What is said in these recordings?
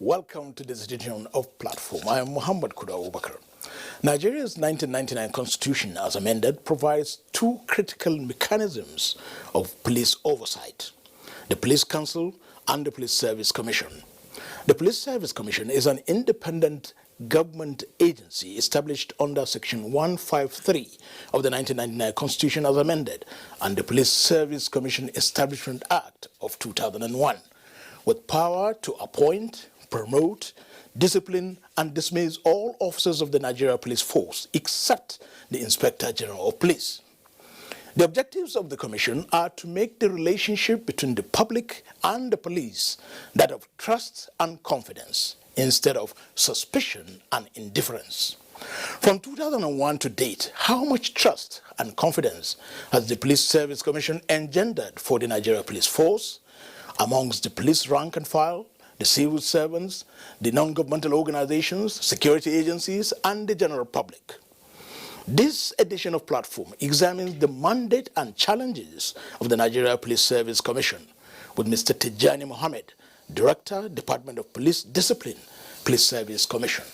Welcome to this edition of Platform. I am Muhammad Kuda Abubakar. Nigeria's 1999 constitution, as amended, provides two critical mechanisms of police oversight: the Police Council and the Police Service Commission. The Police Service Commission is an independent government agency established under Section 153 of the 1999 Constitution as amended and the Police Service Commission Establishment Act of 2001, with power to appoint, promote, discipline, and dismiss all officers of the Nigerian Police Force except the Inspector General of Police. The objectives of the Commission are to make the relationship between the public and the police that of trust and confidence instead of suspicion and indifference. From 2001 to date, how much trust and confidence has the Police Service Commission engendered for the Nigerian Police Force, amongst the police rank and file, the civil servants, the non-governmental organizations, security agencies, and the general public? This edition of Platform examines the mandate and challenges of the Nigeria Police Service Commission with Mr. Tijani Mohammed, Director, Department of Police Discipline, Police Service Commission.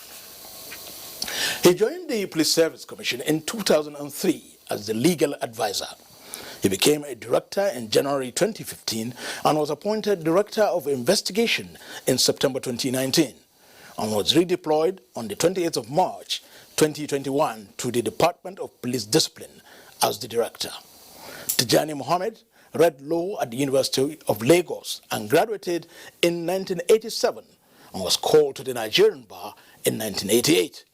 He joined the Police Service Commission in 2003 as the legal advisor. He became a director in January 2015 and was appointed Director of Investigation in September 2019 and was redeployed on the 28th of March 2021 to the Department of Police Discipline as the Director. Tijani Mohammed read law at the University of Lagos and graduated in 1987 and was called to the Nigerian Bar in 1988.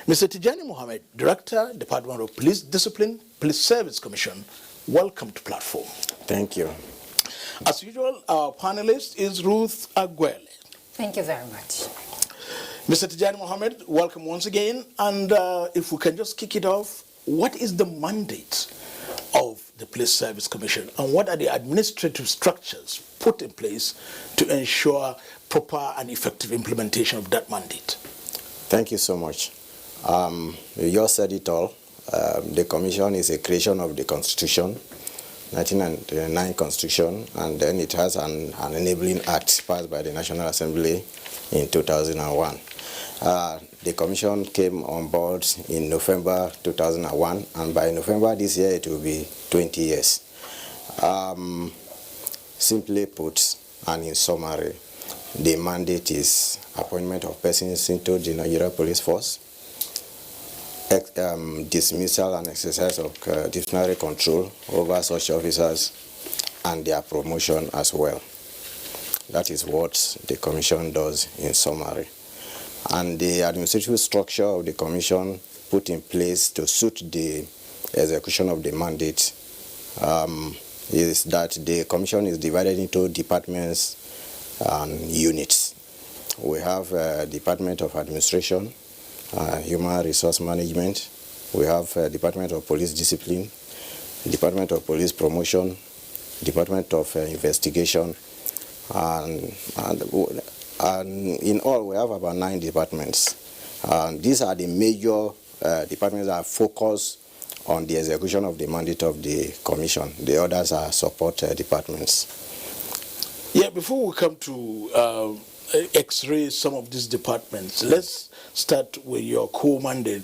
Mr. Tijani Mohammed, Director, Department of Police Discipline, Police Service Commission, welcome to Platform. Thank you. As usual, our panelist is Ruth Aguele. Thank you very much. Mr. Tijani Mohammed, welcome once again. And if we can just kick it off, what is the mandate of the Police Service Commission and what are the administrative structures put in place to ensure proper and effective implementation of that mandate? Thank you so much. You just said it all. The Commission is a creation of the Constitution, 1999 Constitution, and then it has an enabling act passed by the National Assembly in 2001. The Commission came on board in November 2001, and by November this year it will be 20 years. Simply put, and in summary, the mandate is appointment of persons into the Nigerian Police Force, dismissal and exercise of disciplinary control over such officers, and their promotion as well. That is what the Commission does in summary. And the administrative structure of the Commission put in place to suit the execution of the mandate is that the Commission is divided into departments and units. We have Department of Administration, Human Resource Management. We have Department of Police Discipline, Department of Police Promotion, Department of Investigation, and in all we have about 9 departments. These are the major departments that focus on the execution of the mandate of the Commission. The others are support departments. Yeah, before we come to X-ray some of these departments, let's start with your core mandate,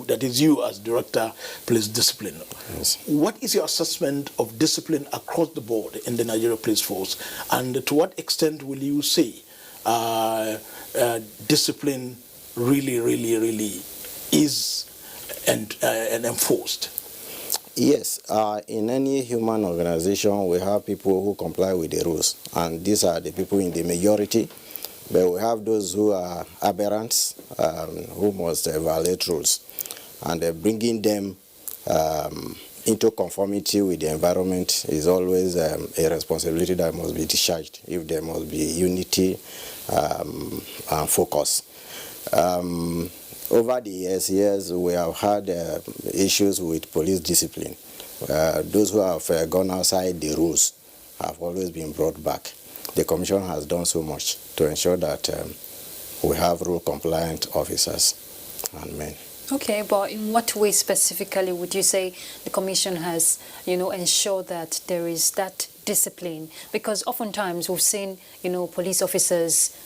that is you as Director, Police Discipline. Yes. What is your assessment of discipline across the board in the Nigerian Police Force, and to what extent will you say discipline really is and enforced? Yes, in any human organization, we have people who comply with the rules, and these are the people in the majority. But we have those who are aberrants, who must violate rules, and bringing them into conformity with the environment is always a responsibility that must be discharged if there must be unity and focus. Over the years, we have had issues with police discipline. Those who have gone outside the rules have always been brought back. The Commission has done so much to ensure that we have rule-compliant officers and men. Okay, but in what way specifically would you say the Commission has, ensured that there is that discipline? Because oftentimes we've seen, police officers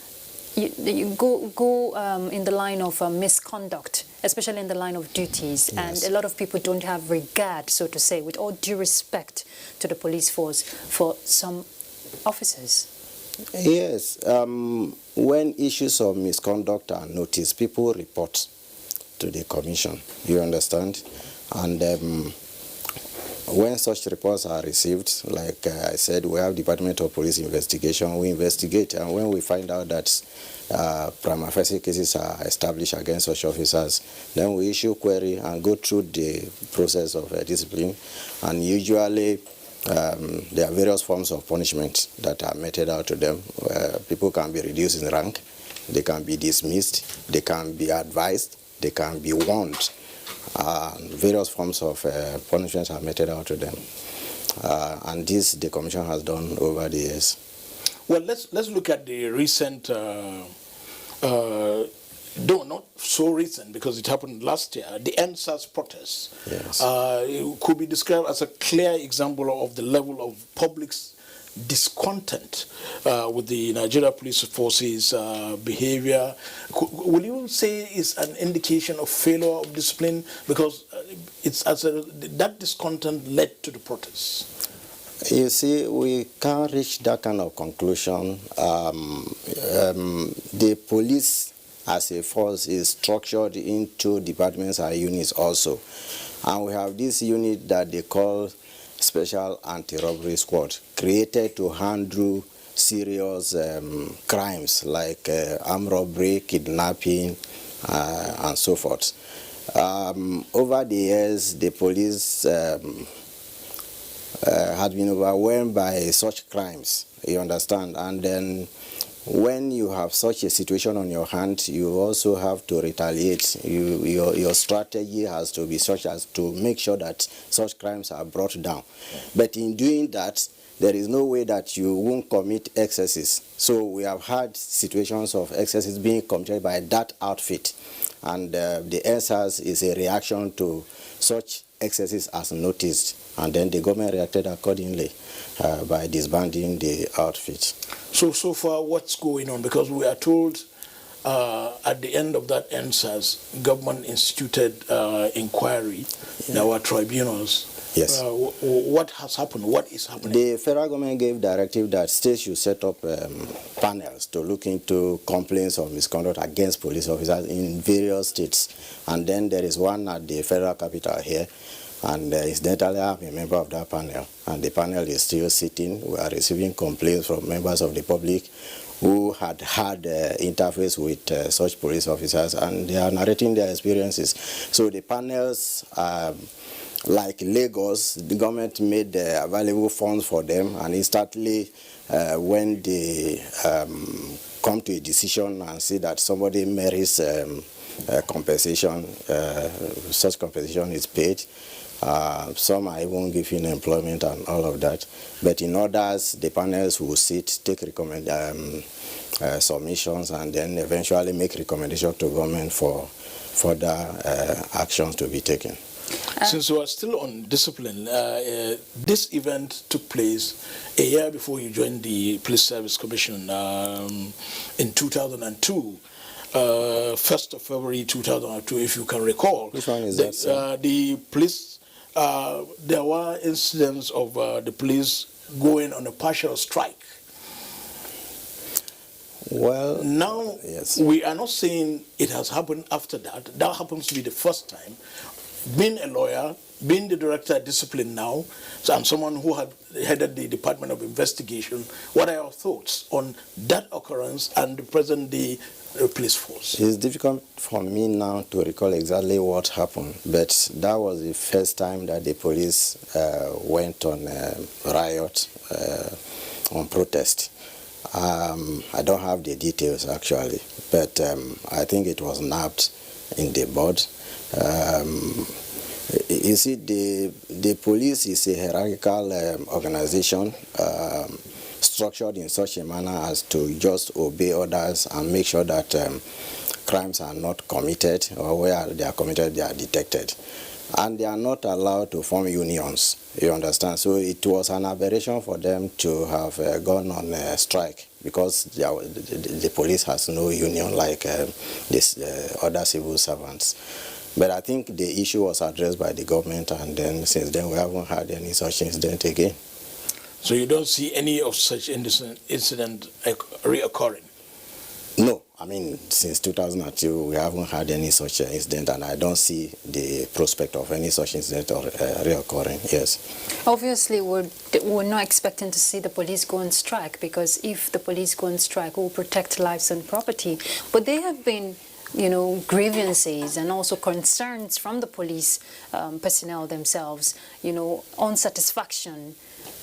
you go in the line of misconduct, especially in the line of duties, Yes. and a lot of people don't have regard, so to say, with all due respect to the police force for some officers. Yes, when issues of misconduct are noticed, people report to the commission, you understand? And when such reports are received, like I said, we have Department of Police investigation, we investigate, and when we find out that prima facie cases are established against such officers, then we issue query and go through the process of discipline, and usually there are various forms of punishment that are meted out to them. People can be reduced in rank, they can be dismissed, they can be advised, they can be warned. Various forms of punishments are meted out to them. And this the Commission has done over the years. Well, let's look at the recent, though not so recent because it happened last year, the NSAS protests. Yes. It could be described as a clear example of the level of public's discontent with the Nigerian Police Force's behavior. Will you say it's an indication of failure of discipline? Because that discontent led to the protests. You see, we can't reach that kind of conclusion. The police as a force is structured into departments and units also. And we have this unit that they call Special Anti-Robbery Squad, created to handle serious crimes like armed robbery, kidnapping, and so forth. Over the years, the police had been overwhelmed by such crimes, you understand, and then when you have such a situation on your hand, you also have to retaliate. Your strategy has to be such as to make sure that such crimes are brought down. But in doing that, there is no way that you won't commit excesses. So we have had situations of excesses being committed by that outfit. And the NSAS is a reaction to such excesses as noticed. And then the government reacted accordingly by disbanding the outfit. So far, what's going on? Because we are told at the end of that NSAS, government instituted inquiry. There were tribunals. Yes. What has happened? What is happening? The federal government gave directive that states should set up panels to look into complaints of misconduct against police officers in various states. And then there is one at the federal capital here. And incidentally, I'm a member of that panel. And the panel is still sitting. We are receiving complaints from members of the public who had interface with such police officers, and they are narrating their experiences. So the panels, like Lagos, the government made available funds for them, and instantly when they come to a decision and see that somebody merits compensation, such compensation is paid. Some are even given employment and all of that. But in others, the panels will sit, take submissions, and then eventually make recommendations to government for further actions to be taken. Since we are still on discipline, this event took place a year before you joined the Police Service Commission in 2002. 1st of February 2002, if you can recall. Which one is that, sir? The police, there were incidents of the police going on a partial strike. Well, now, yes. We are not saying it has happened after that. That happens to be the first time. Being a lawyer, being the director of discipline now, so I'm someone who had headed the Department of Investigation. What are your thoughts on that occurrence and the present-day police force? It's difficult for me now to recall exactly what happened, but that was the first time that the police went on riot, on protest. I don't have the details actually, but I think it was nabbed in the bud. You see, the police is a hierarchical organization structured in such a manner as to just obey orders and make sure that crimes are not committed, or where they are committed, they are detected. and they are not allowed to form unions, you understand? So it was an aberration for them to have gone on a strike, because the police has no union like other civil servants. But I think the issue was addressed by the government, and then since then we haven't had any such incident again. So you don't see any of such incident reoccurring? No, I mean, since 2002, we haven't had any such incident, and I don't see the prospect of any such incident or reoccurring, yes. Obviously, we're not expecting to see the police go on strike, because if the police go on strike, we'll protect lives and property. But there have been, grievances and also concerns from the police personnel themselves, unsatisfaction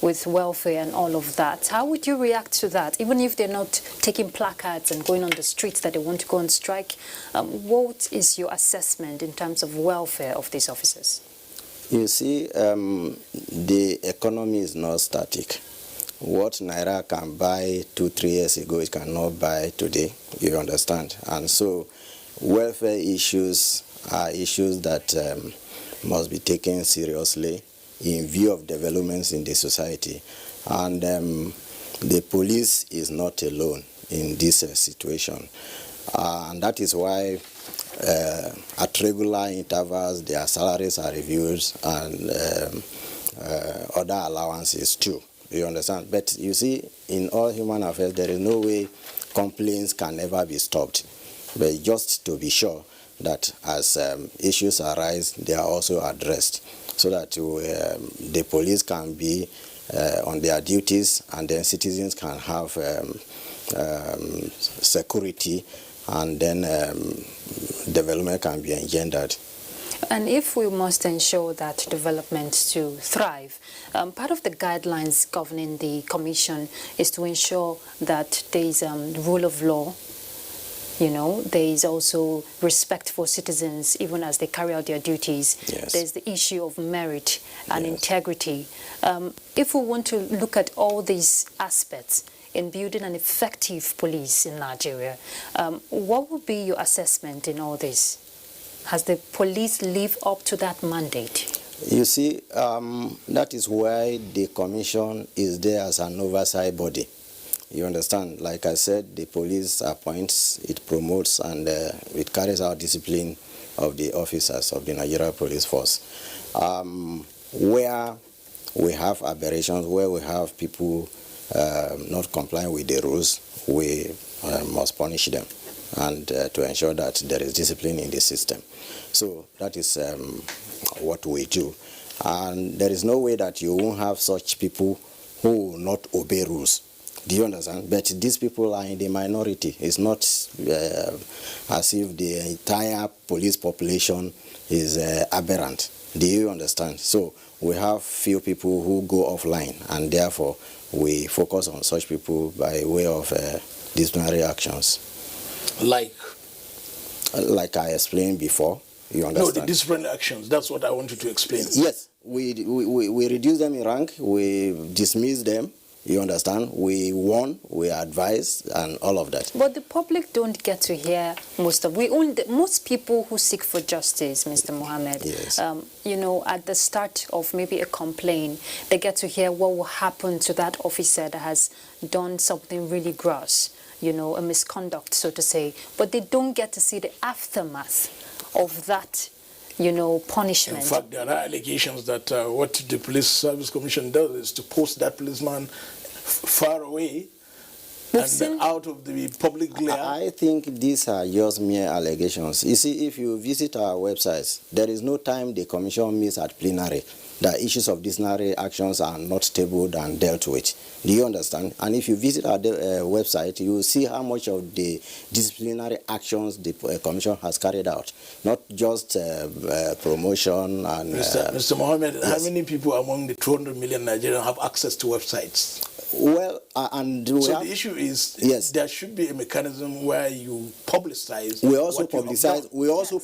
with welfare and all of that. How would you react to that? Even if they're not taking placards and going on the streets that they want to go on strike, what is your assessment in terms of welfare of these officers? You see, the economy is not static. What Naira can buy 2-3 years ago, it cannot buy today, you understand? And so welfare issues are issues that must be taken seriously in view of developments in the society. And the police is not alone in this situation. And that is why at regular intervals their salaries are reviewed, and other allowances too, you understand? But you see, in all human affairs, there is no way complaints can ever be stopped. But just to be sure that as issues arise, they are also addressed, so that the police can be on their duties, and then citizens can have security, and then development can be engendered. And if we must ensure that development to thrive, part of the guidelines governing the commission is to ensure that there is rule of law. There is also respect for citizens even as they carry out their duties. Yes. There's the issue of merit and Yes. integrity. If we want to look at all these aspects in building an effective police in Nigeria, what would be your assessment in all this? Has the police lived up to that mandate? You see, that is why the commission is there as an oversight body. You understand? Like I said, the police appoints, it promotes, and it carries out discipline of the officers of the Nigerian Police Force. Where we have aberrations, where we have people not complying with the rules, we must punish them, and to ensure that there is discipline in the system. So that is what we do. And there is no way that you won't have such people who will not obey rules. Do you understand? But these people are in the minority. It's not as if the entire police population is aberrant. Do you understand? So we have few people who go offline, and therefore we focus on such people by way of disciplinary actions. Like I explained before, you understand? No, the disciplinary actions, that's what I wanted to explain. Yes, we reduce them in rank, we dismiss them. You understand? We warn, we advise, and all of that. But the public don't get to hear most people who seek for justice, Mr. Mohammed. Yes. At the start of maybe a complaint, they get to hear what will happen to that officer that has done something really gross, a misconduct, so to say. But they don't get to see the aftermath of that punishment. In fact, there are allegations that what the Police Service Commission does is to post that policeman far away and out of the public glare. I think these are just mere allegations. You see, if you visit our websites, there is no time the commission meets at plenary. The issues of disciplinary actions are not tabled and dealt with. Do you understand? And if you visit our website, you will see how much of the disciplinary actions the commission has carried out. Not just promotion and... Mr. Mohammed, yes. How many people among the 200 million Nigerians have access to websites? Well, and so the issue is, yes, there should be a mechanism where you publicize. We also publicize. We also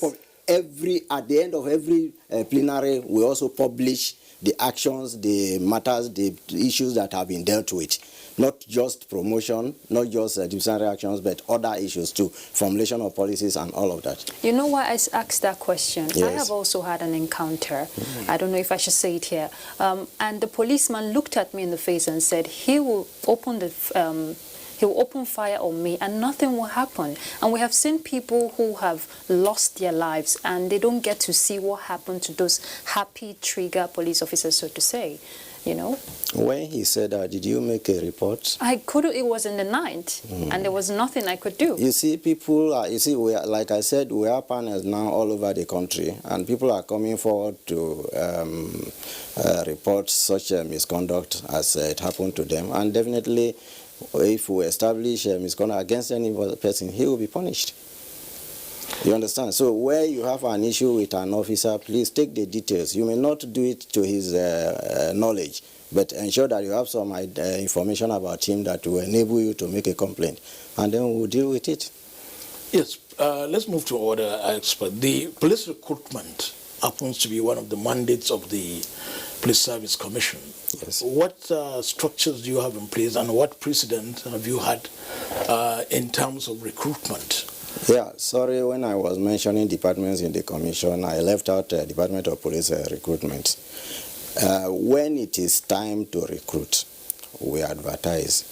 at the end of every plenary, we also publish the actions, the matters, the issues that have been dealt with. not just promotion, not just disciplinary actions, but other issues too, formulation of policies and all of that. You know why I asked that question? Yes. I have also had an encounter. I don't know if I should say it here. And the policeman looked at me in the face and said he will open fire on me and nothing will happen. And we have seen people who have lost their lives and they don't get to see what happened to those happy trigger police officers, so to say. You know? When he said that, did you make a report? I couldn't. It was in the night, and there was nothing I could do. You see, we are, like I said, we have panels now all over the country, and people are coming forward to report such misconduct as it happened to them. And definitely, if we establish misconduct against any person, he will be punished. You understand? So where you have an issue with an officer, please take the details. You may not do it to his knowledge, but ensure that you have some information about him that will enable you to make a complaint, and then we'll deal with it. Yes, let's move to other expert. The police recruitment happens to be one of the mandates of the Police Service Commission. Yes. What structures do you have in place, and what precedent have you had in terms of recruitment? Yeah, sorry, when I was mentioning departments in the commission, I left out Department of Police Recruitment. When it is time to recruit, we advertise.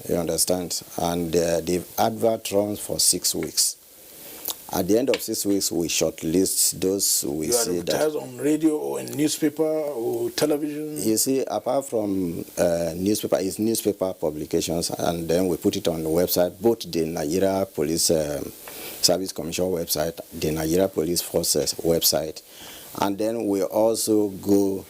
You understand? And the advert runs for 6 weeks. At the end of 6 weeks, we shortlist those we see that... You advertise on radio or in newspaper or television? You see, apart from newspaper, it's newspaper publications, and then we put it on the website, both the Nigeria Police Service Commission website, the Nigeria Police Forces website, and then we also go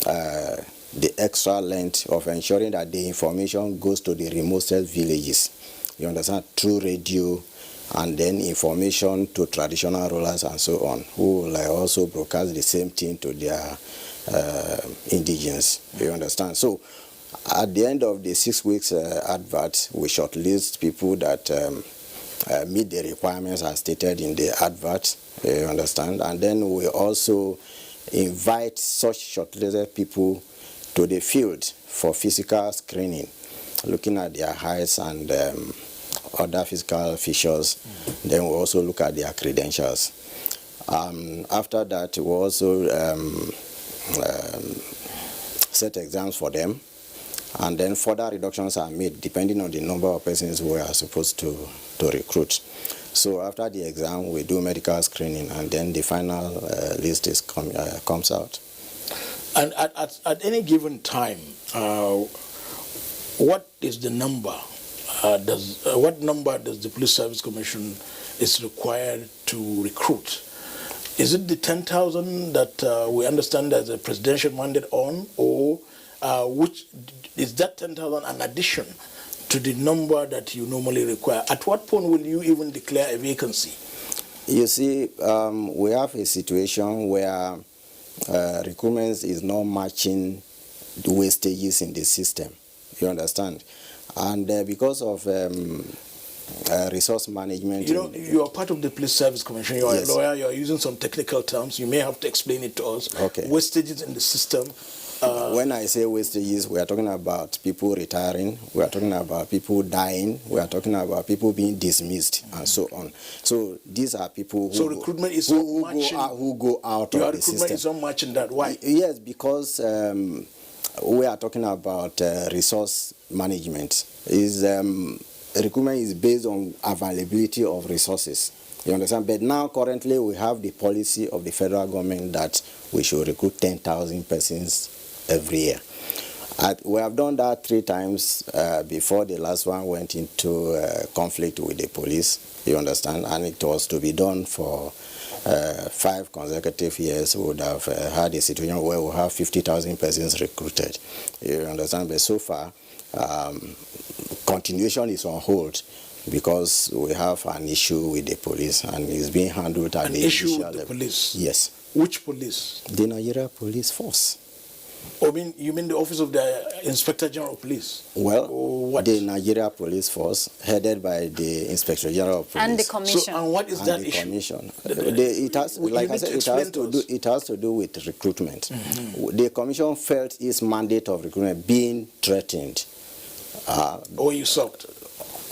the extra length of ensuring that the information goes to the remotest villages. You understand? Through radio, and then information to traditional rulers and so on, who will also broadcast the same thing to their indigents. You understand? So at the end of the 6 weeks advert, we shortlist people that meet the requirements as stated in the advert. You understand? And then we also invite such shortlisted people to the field for physical screening, looking at their heights and other physical features. Then we also look at their credentials. After that, we also set exams for them, and then further reductions are made depending on the number of persons we are supposed to recruit. So after the exam, we do medical screening, and then the final list comes out. And at any given time, what is the number? What number does the Police Service Commission is required to recruit? Is it the 10,000 that we understand as a presidential mandate on, or which is that 10,000 an addition to the number that you normally require? At what point will you even declare a vacancy? You see, we have a situation where recruitment is not matching the wastages in the system. You understand? And because of resource management... You know, you are part of the Police Service Commission. You are Yes. a lawyer. You are using some technical terms. You may have to explain it to us. Okay. Wastages in the system. When I say wastages, we are talking about people retiring, we are talking about people dying, we are talking about people being dismissed, and so on. So these are people who, So recruitment is who go out of the system. Recruitment is not matching that. Why? Yes, because we are talking about resource management. Recruitment is based on availability of resources. You understand? But now currently we have the policy of the federal government that we should recruit 10,000 persons every year. We have done that 3 times before the last one went into conflict with the police. You understand? And it was to be done for 5 consecutive years. We would have had a situation where we have 50,000 persons recruited. You understand? But so far, continuation is on hold because we have an issue with the police, and it's being handled at the issue initial with the level. police? Yes. Which police? The Nigeria Police Force. Oh, you mean the Office of the Inspector General of Police? Well, what? The Nigeria Police Force, headed by the Inspector General of Police. And the commission. So, and what is And that the issue? commission. You Like I need said, to explain to us. it has to do with recruitment. The commission felt its mandate of recruitment being threatened, Or usurped?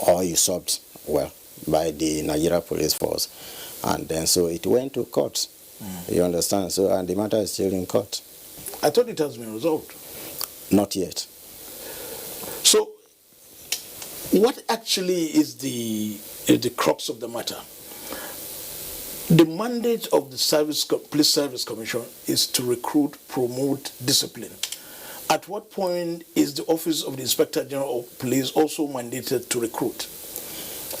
Or usurped, well, by the Nigerian Police Force. And then so it went to court. You understand? So, and the matter is still in court. I thought it has been resolved. Not yet. So, what actually is the crux of the matter? The mandate of the Police Service Commission is to recruit, promote discipline. At what point is the Office of the Inspector General of Police also mandated to recruit?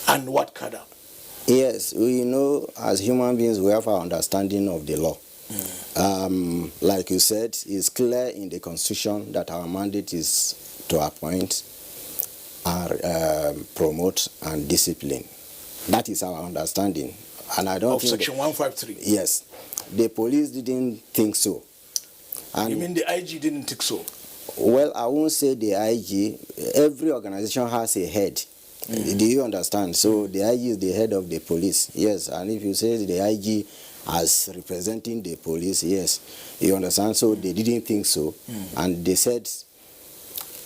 And what cadre? Yes, we know as human beings we have our understanding of the law. Like you said, it's clear in the Constitution that our mandate is to appoint, promote, and discipline. That is our understanding. And I don't of think Section 153? Yes. The police didn't think so. And you mean the IG didn't think so? Well, I won't say the IG. Every organization has a head. Do you understand? So the IG is the head of the police, yes. And if you say the IG as representing the police, yes, you understand? So they didn't think so. And they said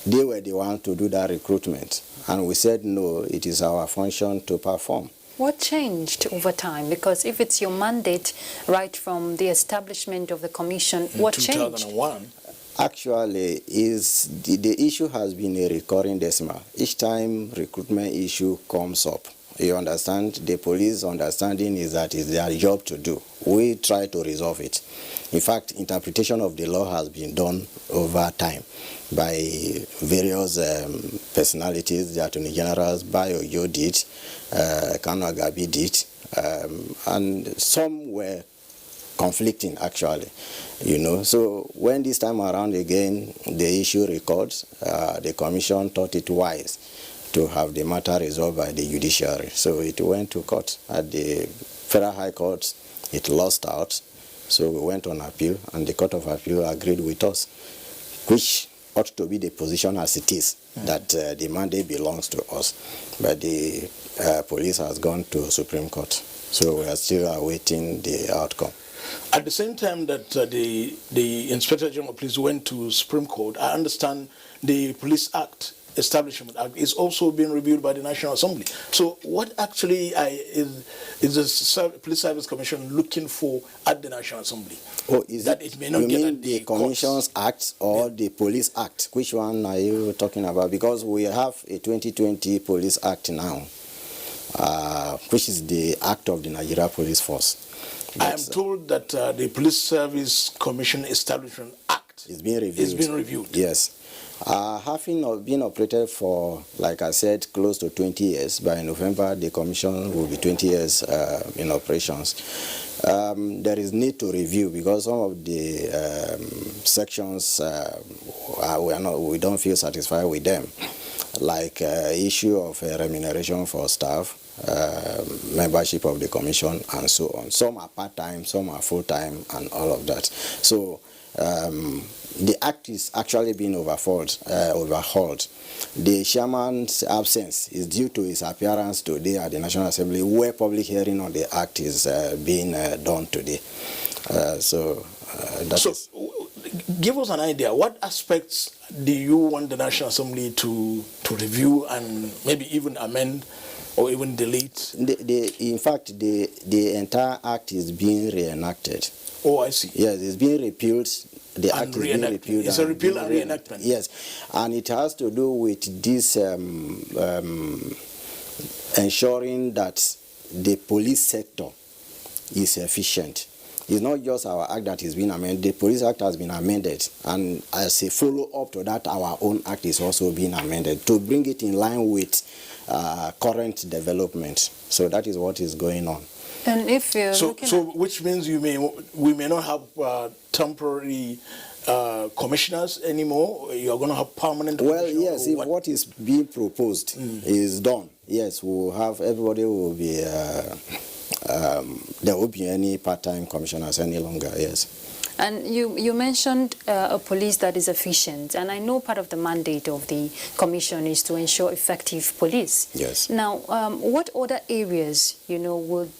they were the ones to do that recruitment. And we said, no, it is our function to perform. What changed over time? Because if it's your mandate right from the establishment of the commission, what changed? 2001. Actually, the issue has been a recurring decimal. Each time recruitment issue comes up, you understand, the police understanding is that it's their job to do. We try to resolve it. In fact, interpretation of the law has been done over time by various personalities. The Attorney Generals, Bayo did, Kano Agabi did, and some were conflicting actually, you know. So when this time around again the issue records, the commission thought it wise to have the matter resolved by the judiciary. So it went to court. At the Federal High Court, it lost out. So we went on appeal, and the Court of Appeal agreed with us, which ought to be the position as it is, that the mandate belongs to us. But the police has gone to Supreme Court. So we are still awaiting the outcome. At the same time that the Inspector General of Police went to Supreme Court, I understand the Police Act, Establishment Act, is also being reviewed by the National Assembly. So what actually is the Police Service Commission looking for at the National Assembly? Oh, is that it may not you get mean at the courts? Commissions Act or the Police Act? Which one are you talking about? Because we have a 2020 Police Act now, which is the act of the Nigerian Police Force. I am told that the Police Service Commission Establishment Act is being reviewed. Is being reviewed. Yes. Having been operated for, like I said, close to 20 years, by November the commission will be 20 years in operations. There is need to review because some of the sections we don't feel satisfied with them, like issue of remuneration for staff, membership of the commission, and so on. Some are part-time, some are full-time, and all of that. So the act is actually being overhauled. The chairman's absence is due to his appearance today at the National Assembly, where public hearing on the act is being done today. Give us an idea. What aspects do you want the National Assembly to review and maybe even amend or even delete? In fact, the entire act is being reenacted. Oh, I see. Yes, it's being repealed. The act is being repealed. It's a repeal and reenactment. Yes, and it has to do with this ensuring that the police sector is efficient. It's not just our act that is being amended. The Police Act has been amended, and as a follow-up to that, our own act is also being amended to bring it in line with current development. So that is what is going on. And if you're which means we may not have temporary commissioners anymore. You are going to have permanent. Well, yes. If what is being proposed is done, yes, we'll have everybody will be. There won't be any part-time commissioners any longer. Yes. And you mentioned a police that is efficient, and I know part of the mandate of the commission is to ensure effective police. Yes. Now, what other areas, will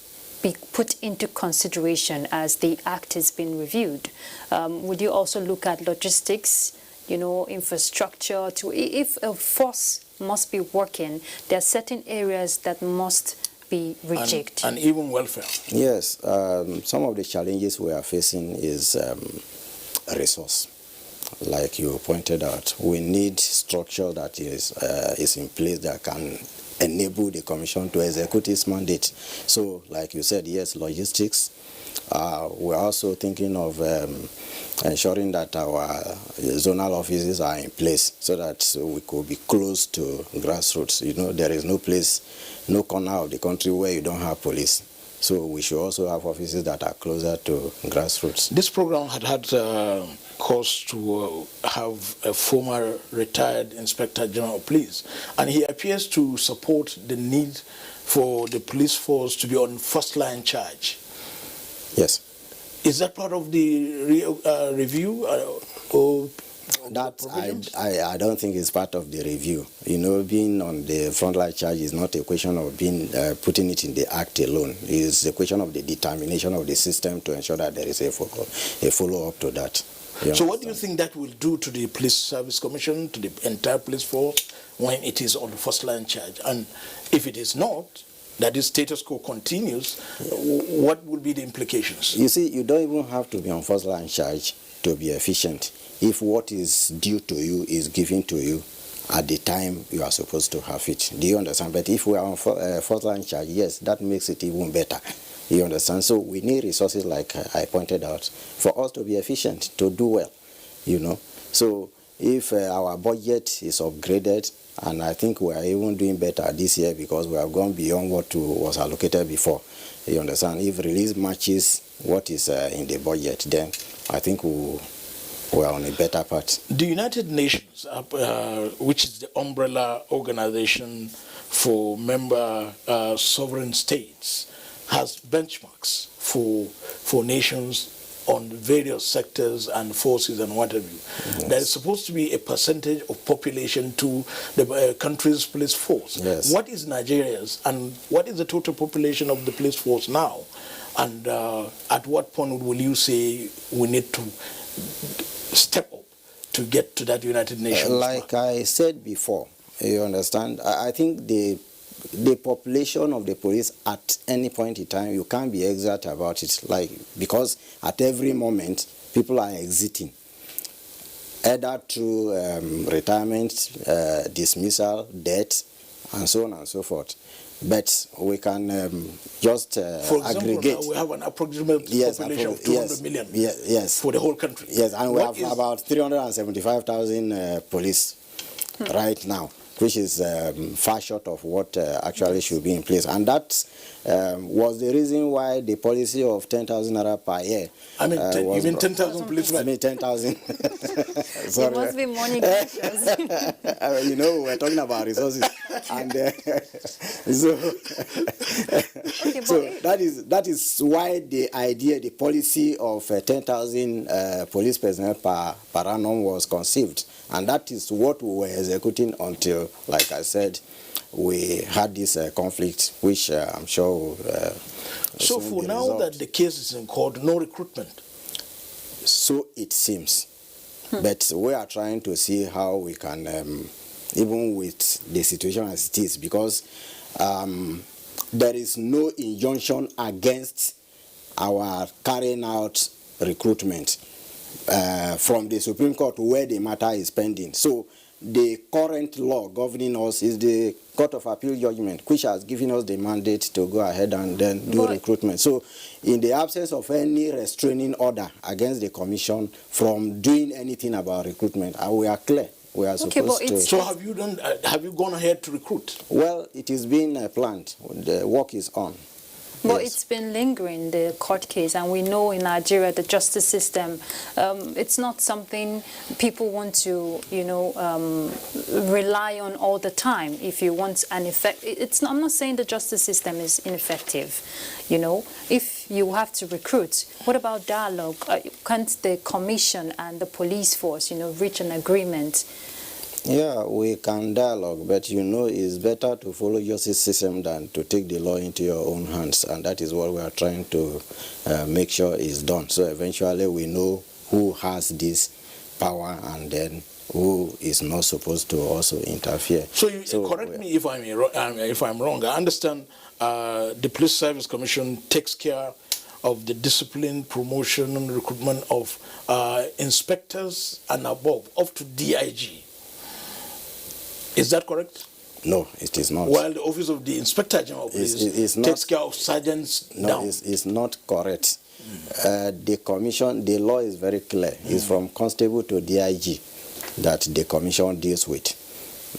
be put into consideration as the act is being reviewed? Would you also look at logistics, infrastructure, if a force must be working, there are certain areas that must be rejected. And even welfare. Yes, some of the challenges we are facing is resource. Like you pointed out, we need structure that is in place that can enable the commission to execute its mandate. So, like you said, yes, logistics. We're also thinking of ensuring that our zonal offices are in place so that we could be close to grassroots. You know, there is no place, no corner of the country where you don't have police. So we should also have offices that are closer to grassroots. This program had cause to have a former retired Inspector General of Police, and he appears to support the need for the police force to be on first-line charge. Yes. Is that part of the review? Or that I don't think it's part of the review. You know, being on the frontline charge is not a question of being putting it in the act alone. It's a question of the determination of the system to ensure that there is a follow-up to that. So what do you think that will do to the Police Service Commission, to the entire police force, when it is on the first-line charge? And if it is not, that this status quo continues, what will be the implications? You see, you don't even have to be on first-line charge to be efficient. If what is due to you is given to you at the time you are supposed to have it. Do you understand? But if we are on first-line charge, yes, that makes it even better. You understand? So we need resources, like I pointed out, for us to be efficient, to do well, you know. So if our budget is upgraded, and I think we are even doing better this year because we have gone beyond what was allocated before. You understand? If release matches what is in the budget, then I think we are on a better path. The United Nations, which is the umbrella organization for member sovereign states, has benchmarks for nations on various sectors and forces and what have you. Yes. There is supposed to be a percentage of population to the country's police force. Yes. What is Nigeria's, and what is the total population of the police force now? And at what point will you say we need to step up to get to that United Nations? Like I said before, you understand, I think the population of the police at any point in time, you can't be exact about it, like, because at every moment people are exiting, either through retirement, dismissal, death, and so on and so forth. But we can just for example, aggregate. Now we have an approximate population of 200 million for the whole country. Yes, and we have about 375,000 police right now, which is far short of what actually should be in place. And that was the reason why the policy of 10,000 naira per year. I mean, you mean 10,000 policemen? I mean 10,000. It must be money gracious. You know, we're talking about resources. And so that is why the idea, the policy of 10,000 police personnel per annum was conceived. And that is what we were executing until, like I said, we had this conflict, which I'm sure will So for now that the case is in court, no recruitment? So it seems. But we are trying to see how we can, even with the situation as it is, because there is no injunction against our carrying out recruitment from the Supreme Court where the matter is pending. So the current law governing us is the Court of Appeal judgment, which has given us the mandate to go ahead and then do recruitment. So in the absence of any restraining order against the Commission from doing anything about recruitment, we are clear. We are supposed to. So have you done? Have you gone ahead to recruit? Well, it is being planned. The work is on. But Yes. it's been lingering, the court case, and we know in Nigeria the justice system, it's not something people want to, rely on all the time. If you want an effect, I'm not saying the justice system is ineffective, If you have to recruit, what about dialogue? Can't the commission and the police force, reach an agreement? Yeah, we can dialogue, but it's better to follow justice system than to take the law into your own hands, and that is what we are trying to make sure is done. So eventually we know who has this power, and then who is not supposed to also interfere. So, correct me if I'm wrong. I understand the Police Service Commission takes care of the discipline, promotion, and recruitment of inspectors and above, up to DIG. Is that correct? No, it is not. While the Office of the Inspector General of Police takes care of sergeants down. No, it's not correct. The commission, the law is very clear. It's from constable to DIG that the commission deals with.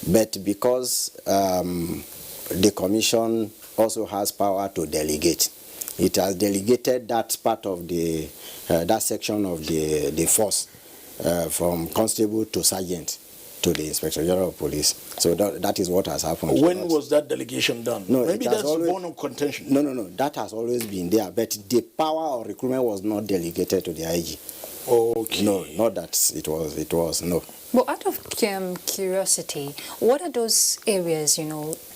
But because the commission also has power to delegate, it has delegated that part of the that section of the force from constable to sergeant to the Inspector General of Police. So that is what has happened. When was that delegation done? No, maybe that's one of contention. No. That has always been there, but the power of recruitment was not delegated to the IG. Okay. No, not that it was, no. But out of curiosity, what are those areas,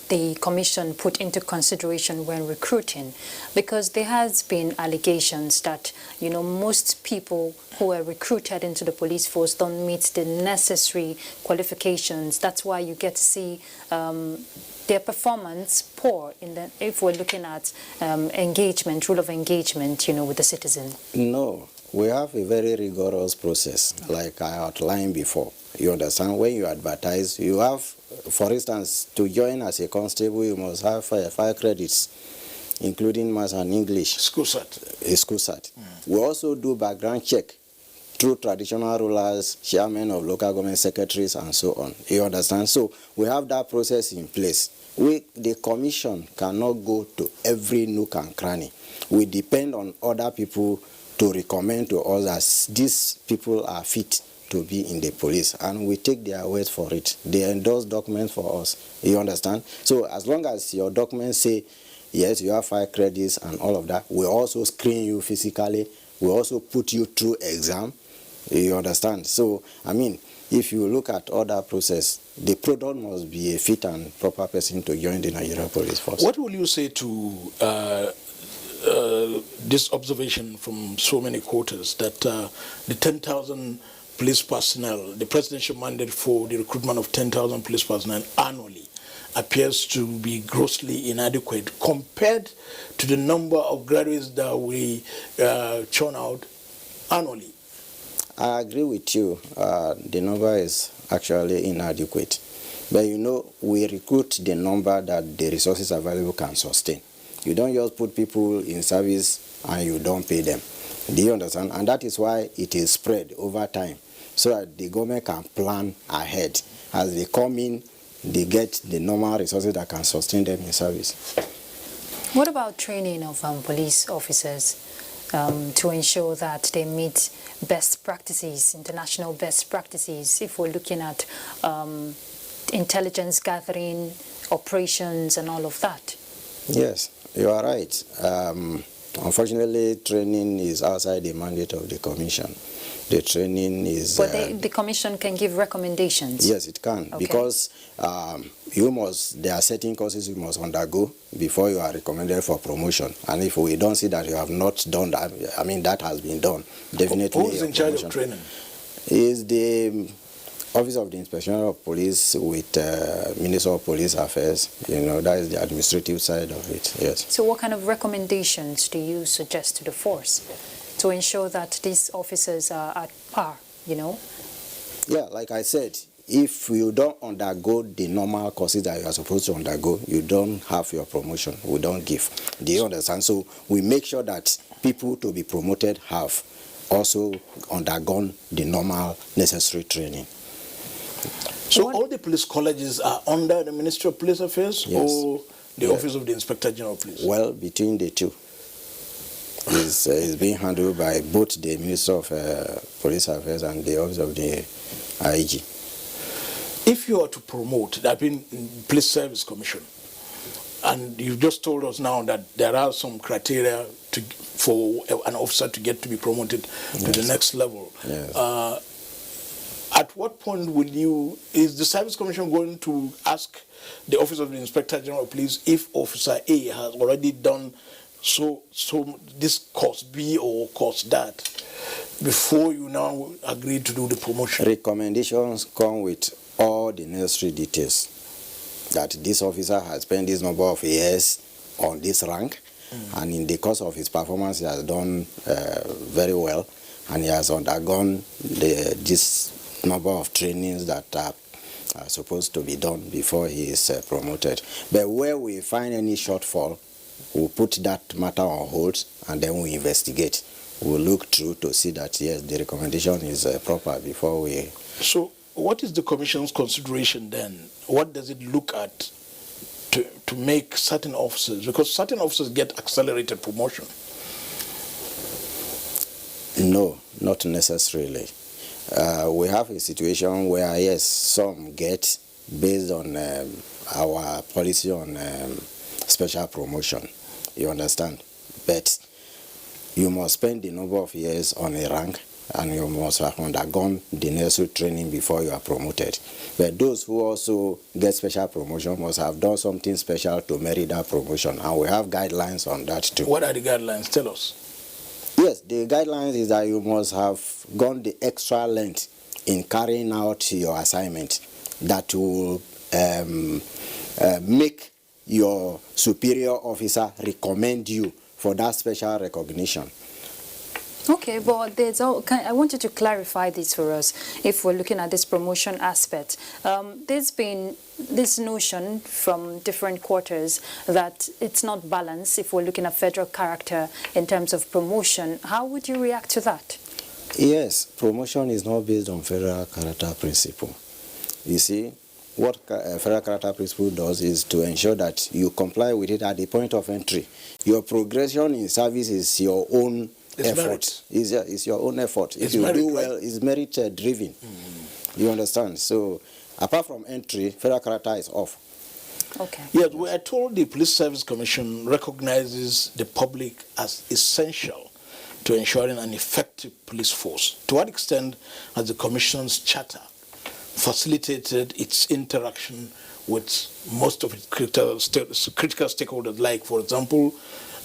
the commission put into consideration when recruiting? Because there has been allegations that, most people who are recruited into the police force don't meet the necessary qualifications. That's why you get to see their performance poor if we're looking at engagement, rule of engagement, with the citizen. No. We have a very rigorous process, like I outlined before. You understand, when you advertise, you have, for instance, to join as a constable, you must have 5 credits, including Maths and English. School cert. A school cert. We also do background check through traditional rulers, chairmen of local government secretaries, and so on. You understand? So we have that process in place. The commission cannot go to every nook and cranny. We depend on other people to recommend to us as these people are fit to be in the police, and we take their word for it. They endorse documents for us. You understand? So as long as your documents say, yes, you have 5 credits and all of that, we also screen you physically. We also put you through exam. You understand? So, if you look at other process, the product must be a fit and proper person to join the Nigerian Police Force. What will you say to this observation from so many quarters that the 10,000 police personnel, the presidential mandate for the recruitment of 10,000 police personnel annually appears to be grossly inadequate compared to the number of graduates that we churn out annually? I agree with you. The number is actually inadequate. But we recruit the number that the resources available can sustain. You don't just put people in service and you don't pay them. Do you understand? And that is why it is spread over time, so that the government can plan ahead. As they come in, they get the normal resources that can sustain them in service. What about training of police officers to ensure that they meet best practices, international best practices, if we're looking at intelligence gathering, operations, and all of that? Yes. You are right. Unfortunately, training is outside the mandate of the commission. The training is... But the commission can give recommendations? Yes, it can. Okay. Because there are certain courses you must undergo before you are recommended for promotion. And if we don't see that you have not done that, that has been done. Definitely. Who is in charge of training? Is the Office of the Inspection of Police with Minister of Police Affairs. That is the administrative side of it, yes. So what kind of recommendations do you suggest to the force to ensure that these officers are at par, Yeah, like I said, if you don't undergo the normal courses that you are supposed to undergo, you don't have your promotion. We don't give. Do you understand? So we make sure that people to be promoted have also undergone the normal necessary training. So all the police colleges are under the Ministry of Police Affairs, yes, or the Office of the Inspector General of Police? Well, between the two. Is being handled by both the Minister of Police Affairs and the Office of the IG. If you are to promote, that being Police Service Commission, and you've just told us now that there are some criteria for an officer to get to be promoted to the next level. Yes. At what point is the Service Commission going to ask the Office of the Inspector General of Police if Officer A has already done so this course B or course that? before you now agree to do the promotion? Recommendations come with all the necessary details. That this officer has spent this number of years on this rank, and in the course of his performance, he has done very well, and he has undergone this number of trainings that are supposed to be done before he is promoted. But where we find any shortfall, we'll put that matter on hold, and then we investigate. We'll look through to see that, yes, the recommendation is proper before we... So what is the Commission's consideration then? What does it look at to make certain officers, because certain officers get accelerated promotion? No, not necessarily. We have a situation where, yes, some get based on our policy on special promotion, you understand? But you must spend the number of years on a rank, and you must have undergone the necessary training before you are promoted. But those who also get special promotion must have done something special to merit that promotion, and we have guidelines on that too. What are the guidelines? Tell us. Yes, the guidelines is that you must have gone the extra length in carrying out your assignment that will make your superior officer recommend you for that special recognition. Okay, but I want you to clarify this for us. If we're looking at this promotion aspect, there's been this notion from different quarters that it's not balanced if we're looking at federal character in terms of promotion. How would you react to that? Yes, promotion is not based on federal character principle. You see, what federal character principle does is to ensure that you comply with it at the point of entry. Your progression in service is your own effort. It's your own effort. If you do well, it's merit driven. You understand? So, apart from entry, federal character is off. Okay. Yes, we are told the Police Service Commission recognizes the public as essential to ensuring an effective police force. To what extent has the Commission's charter facilitated its interaction with most of its critical stakeholders, like, for example,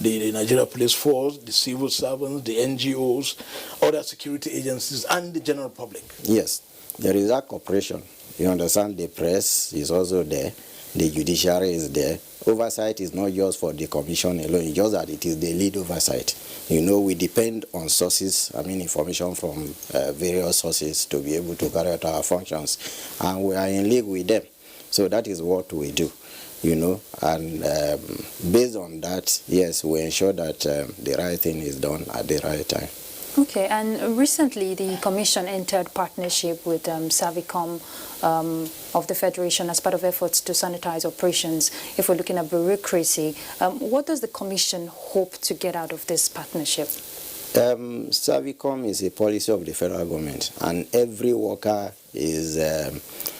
the Nigerian Police Force, the civil servants, the NGOs, other security agencies, and the general public? Yes, there is that cooperation. You understand, the press is also there, the judiciary is there. Oversight is not just for the Commission alone, it's just that it is the lead oversight. You know, we depend on sources, information from various sources to be able to carry out our functions, and we are in league with them. So that is what we do, you know, and based on that, yes, we ensure that the right thing is done at the right time. Okay, and recently the Commission entered partnership with Savicom of the Federation as part of efforts to sanitize operations. If we're looking at bureaucracy, what does the Commission hope to get out of this partnership? Savicom is a policy of the federal government, and every worker is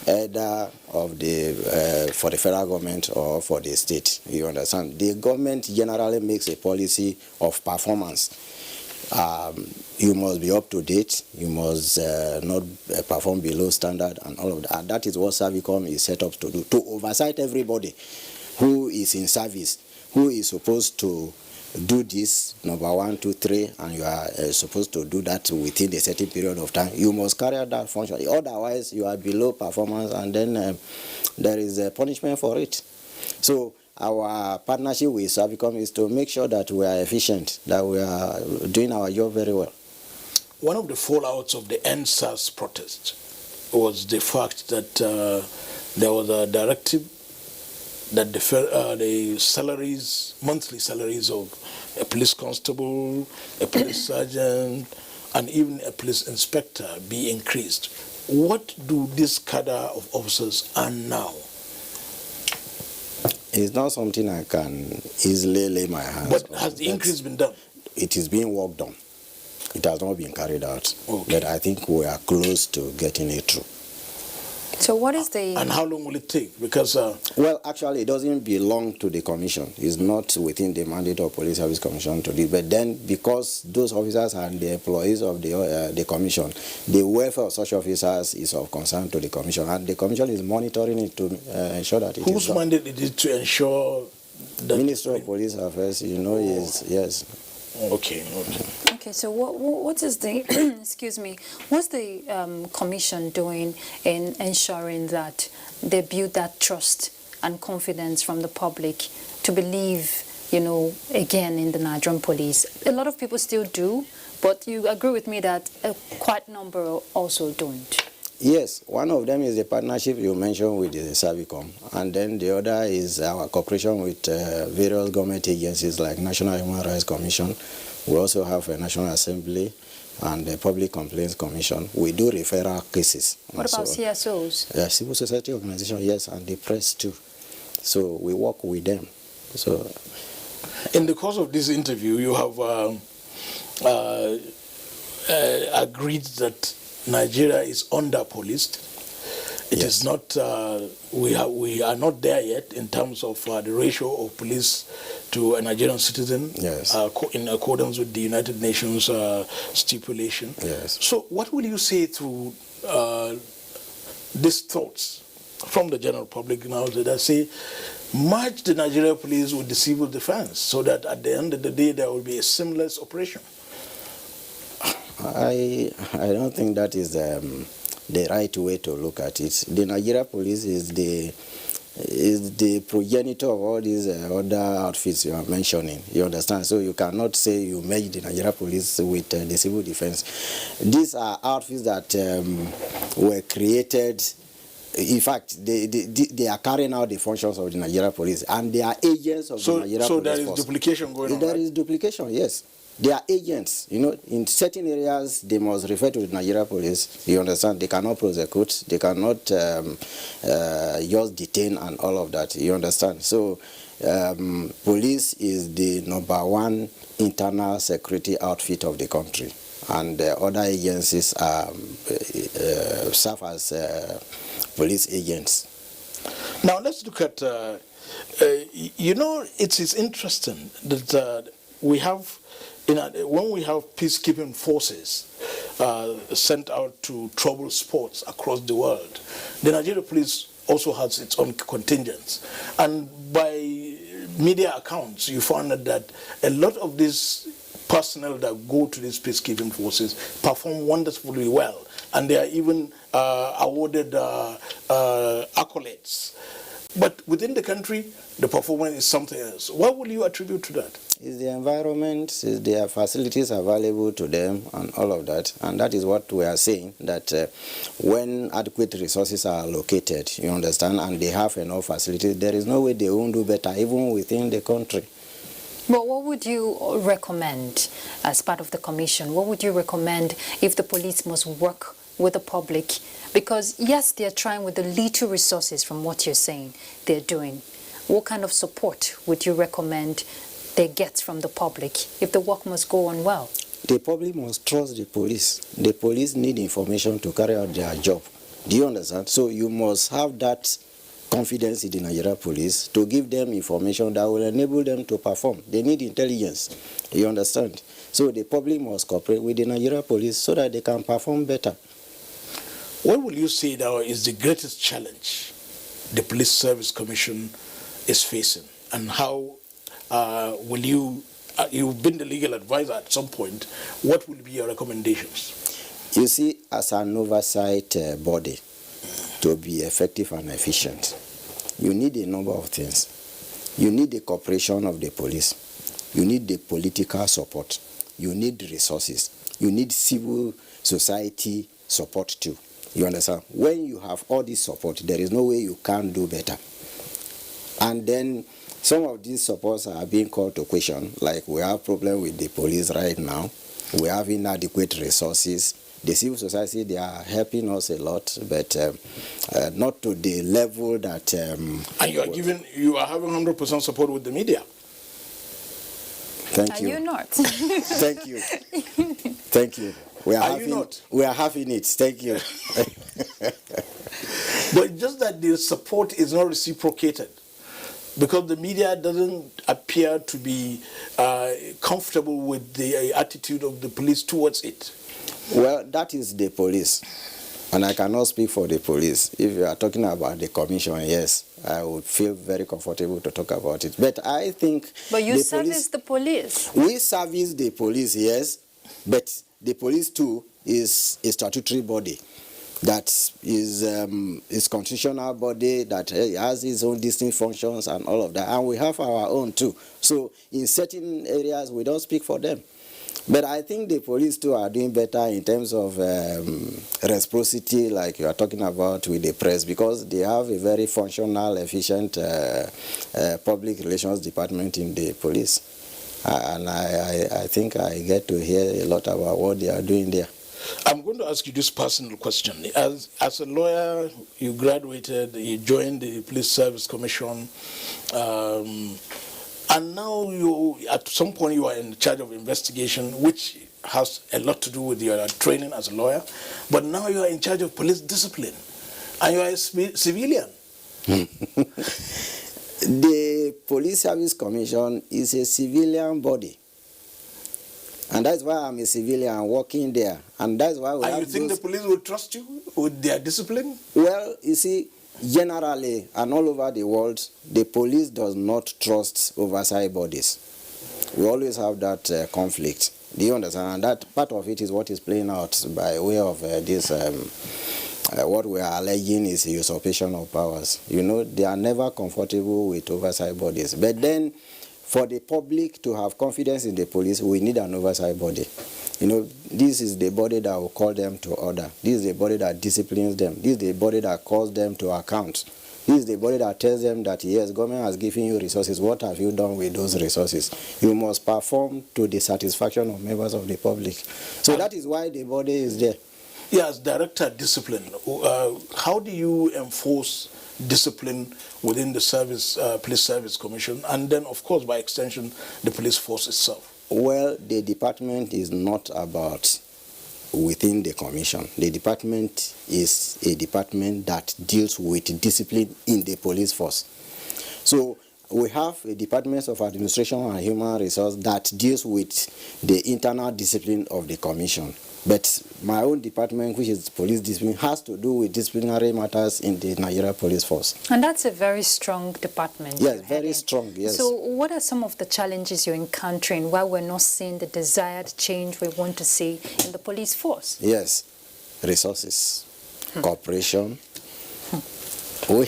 either of for the federal government or for the state. You understand? The government generally makes a policy of performance. You must be up to date, you must not perform below standard and all of that. And that is what Savicom is set up to do, to oversight everybody who is in service, who is supposed to do this, number 1, 2, 3, and you are supposed to do that within a certain period of time. You must carry out that function. Otherwise, you are below performance, and then there is a punishment for it. So our partnership with Savicom is to make sure that we are efficient, that we are doing our job very well. One of the fallouts of the NSAS protest was the fact that there was a directive that the salaries, monthly salaries of a police constable, a police sergeant, and even a police inspector be increased. What do this cadre of officers earn now? It's not something I can easily lay my hands on. But has the increase been done? It is being worked on. It has not been carried out. Okay. But I think we are close to getting it through. So what is the... And how long will it take? Because... well, actually, it doesn't belong to the Commission. It's not within the mandate of Police Service Commission to do it. But then, because those officers are the employees of the Commission, the welfare of such officers is of concern to the Commission. And the Commission is monitoring it to ensure that it is whose mandate is it to ensure that... Minister of Police Affairs, you know, is... Yes. Okay. Okay, so what is the, excuse me, what's the commission doing in ensuring that they build that trust and confidence from the public to believe, again, in the Nigerian police? A lot of people still do, but you agree with me that a quite number also don't. Yes, one of them is the partnership you mentioned with the Servicom, and then the other is our cooperation with various government agencies like National Human Rights Commission. We also have a National Assembly and the Public Complaints Commission. We do referral cases. What about CSOs? Civil society organizations, yes, and the press too. So we work with them. So, in the course of this interview, you have agreed that Nigeria is under-policed. It is not. We are not there yet in terms of the ratio of police to a Nigerian citizen. Yes. In accordance with the United Nations stipulation. Yes. So, what will you say to these thoughts from the general public now that say, merge the Nigerian police with the civil defense, so that at the end of the day there will be a seamless operation? I don't think that is the right way to look at it. The Nigeria Police is the progenitor of all these other outfits you are mentioning. You understand? So you cannot say you merge the Nigeria Police with the civil defense. These are outfits that were created. In fact, they are carrying out the functions of the Nigeria Police, and they are agents of the Nigeria Police. So there is duplication going on. There is duplication, yes. They are agents. In certain areas, they must refer to the Nigeria Police. You understand? They cannot prosecute. They cannot just detain and all of that. You understand? So, police is the #1 internal security outfit of the country, and other agencies serve as police agents. Now let's look at. It is interesting that we have. When we have peacekeeping forces sent out to trouble spots across the world, the Nigerian police also has its own contingents. And by media accounts, you found that a lot of these personnel that go to these peacekeeping forces perform wonderfully well. And they are even awarded accolades. But within the country, the performance is something else. What will you attribute to that? It's the environment, it's their facilities available to them and all of that. And that is what we are saying, that when adequate resources are allocated, you understand, and they have enough facilities, there is no way they won't do better, even within the country. But what would you recommend as part of the commission? What would you recommend if the police must work with the public? Because yes, they're trying with the little resources from what you're saying they're doing. What kind of support would you recommend they get from the public if the work must go on well? The public must trust the police. The police need information to carry out their job. Do you understand? So you must have that confidence in the Nigerian police to give them information that will enable them to perform. They need intelligence. You understand? So the public must cooperate with the Nigerian police so that they can perform better. What will you say now is the greatest challenge the Police Service Commission is facing, and how will you, you've been the legal advisor at some point, what will be your recommendations? You see, as an oversight body, to be effective and efficient, you need a number of things. You need the cooperation of the police. You need the political support. You need resources. You need civil society support too. You understand? When you have all this support, there is no way you can do better. And then some of these supports are being called to question, like we have problem with the police right now. We have inadequate resources. The civil society, they are helping us a lot, but not to the level that... and you are having 100% support with the media. Thank you. Are you not? Thank you. Thank you. We are having it. Thank you. But just that the support is not reciprocated, because the media doesn't appear to be comfortable with the attitude of the police towards it. Well, that is the police. And I cannot speak for the police. If you are talking about the commission, yes, I would feel very comfortable to talk about it. But I think... But you service the police. We service the police, yes, but the police too is a statutory body that is constitutional body that has its own distinct functions and all of that. And we have our own too. So in certain areas, we don't speak for them. But I think the police too are doing better in terms of reciprocity, like you are talking about with the press, because they have a very functional, efficient public relations department in the police. And I think I get to hear a lot about what they are doing there. I'm going to ask you this personal question. As a lawyer, you graduated, you joined the Police Service Commission, and now at some point you are in charge of investigation, which has a lot to do with your training as a lawyer, but now you are in charge of police discipline, and you are a civilian. The Police Service Commission is a civilian body. And that's why I'm a civilian working there. And that's why we and you think the police will trust you with their discipline? Well, you see, generally and all over the world, the police does not trust oversight bodies. We always have that conflict. Do you understand? And that part of it is what is playing out by way of this, what we are alleging is usurpation of powers. You know, they are never comfortable with oversight bodies. But then, for the public to have confidence in the police, we need an oversight body. You know, this is the body that will call them to order. This is the body that disciplines them. This is the body that calls them to account. This is the body that tells them that, yes, government has given you resources. What have you done with those resources? You must perform to the satisfaction of members of the public. So that is why the body is there. Yes, Director Discipline, how do you enforce discipline within the service, Police Service Commission, and then, of course, by extension, the police force itself? Well, the department is not about within the commission. The department is a department that deals with discipline in the police force. So we have a Department of Administration and Human Resource that deals with the internal discipline of the commission. But my own department, which is police discipline, has to do with disciplinary matters in the Nigerian police force. And that's a very strong department. Yes, very strong, yes. So what are some of the challenges you're encountering while we're not seeing the desired change we want to see in the police force? Yes, resources, cooperation. We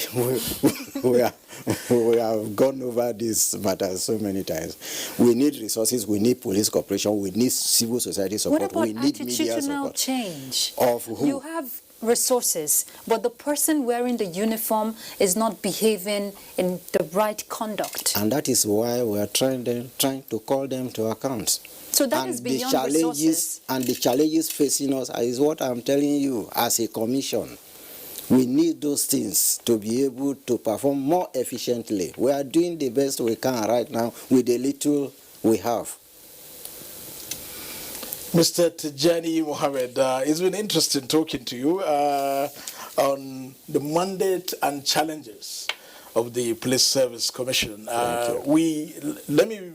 have gone over this matter so many times. We need resources, we need police cooperation, we need civil society support, what about we need media attitudinal support. change? Of who? You have resources, but the person wearing the uniform is not behaving in the right conduct. And that is why we are trying to call them to account. So that is beyond resources. And the challenges facing us is what I'm telling you as a commission. We need those things to be able to perform more efficiently. We are doing the best we can right now with the little we have. Mr. Tijani Mohammed, it's been interesting talking to you on the mandate and challenges of the Police Service Commission. Let me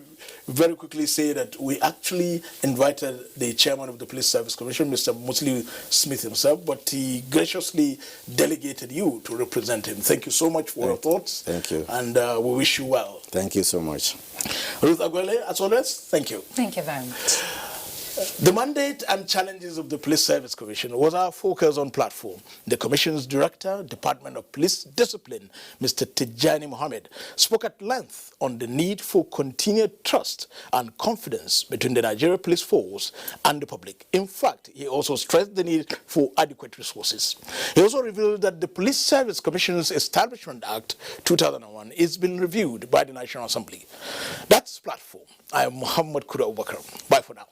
very quickly say that we actually invited the chairman of the Police Service Commission, Mr. Musli Smith himself, but he graciously delegated you to represent him. Thank you so much for your thoughts. Thank you. And we wish you well. Thank you so much. Ruth Agwele, as always, thank you. Thank you very much. The mandate and challenges of the Police Service Commission was our focus on platform. The Commission's Director, Department of Police Discipline, Mr. Tijani Mohammed, spoke at length on the need for continued trust and confidence between the Nigerian police force and the public. In fact, he also stressed the need for adequate resources. He also revealed that the Police Service Commission's Establishment Act 2001 is being reviewed by the National Assembly. That's platform. I am Muhammad Kuda Abubakar. Bye for now.